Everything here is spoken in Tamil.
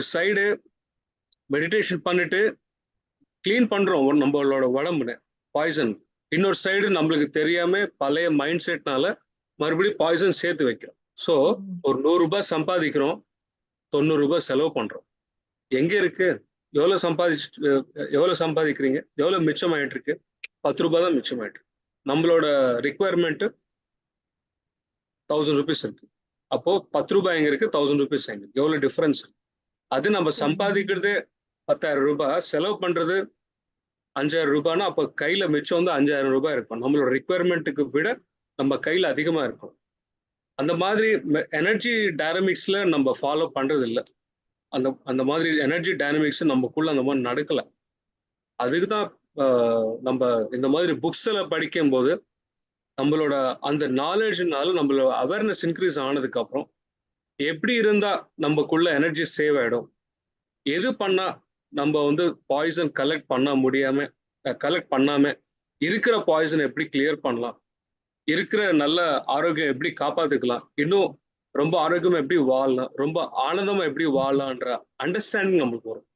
ஒரு சைடு மெடிடேஷன் பண்ணிட்டு கிளீன் பண்றோம் நம்மளோட உடம்புல பாய்சன். இன்னொரு சைடு நம்மளுக்கு தெரியாம பழைய மைண்ட் செட்னால மறுபடியும் பாய்சன் சேர்த்து வைக்கிறோம். ஸோ ஒரு 100 ரூபாய் சம்பாதிக்கிறோம், 90 ரூபாய் செலவு பண்றோம். எங்க இருக்கு? எவ்வளவு சம்பாதிக்கிறீங்க? எவ்வளவு மிச்சம் ஆயிட்டு இருக்கு? 10 ரூபாய் தான் மிச்சம் ஆயிட்டு இருக்கு. நம்மளோட ரிக்குவயர்மெண்ட் 1000 ருபீஸ் இருக்கு. அப்போ 10 ரூபாய் எங்க இருக்கு, 1000 ருபீஸ் எங்க இருக்கு? எவ்வளவு டிஃபரன்ஸ்? அது நம்ம சம்பாதிக்கிறது 10,000 ரூபாய், செலவு பண்றது 5,000 ரூபாய்னா அப்போ கையில மிச்சம் வந்து 5,000 ரூபாய் இருக்கும். நம்மளோட ரிக்குவயர்மெண்ட்டுக்கு விட நம்ம கையில அதிகமா இருக்கும். அந்த மாதிரி எனர்ஜி டைனமிக்ஸ்ல நம்ம ஃபாலோ பண்றது இல்லை. அந்த மாதிரி எனர்ஜி டைனமிக்ஸ் நமக்குள்ள அந்த மாதிரி நடக்கல. அதுக்கு தான் நம்ம இந்த மாதிரி புக்ஸ்ல படிக்கும் போது நம்மளோட அந்த நாலேஜ்னால நம்மளோட அவேர்னஸ் இன்க்ரீஸ் ஆனதுக்கு அப்புறம் எப்படி இருந்தா நமக்குள்ள எனர்ஜி சேவ் ஆயிடும், எது பண்ணா நம்ம வந்து பாய்சன் கலெக்ட் பண்ணாம இருக்கிற பாய்சன் எப்படி கிளியர் பண்ணலாம், இருக்கிற நல்ல ஆரோக்கியம் எப்படி காப்பாத்துக்கலாம், இன்னும் ரொம்ப ஆரோக்கியமா எப்படி வாழலாம், ரொம்ப ஆனந்தமா எப்படி வாழலான்ற அண்டர்ஸ்டாண்டிங் நம்மளுக்கு வரும்.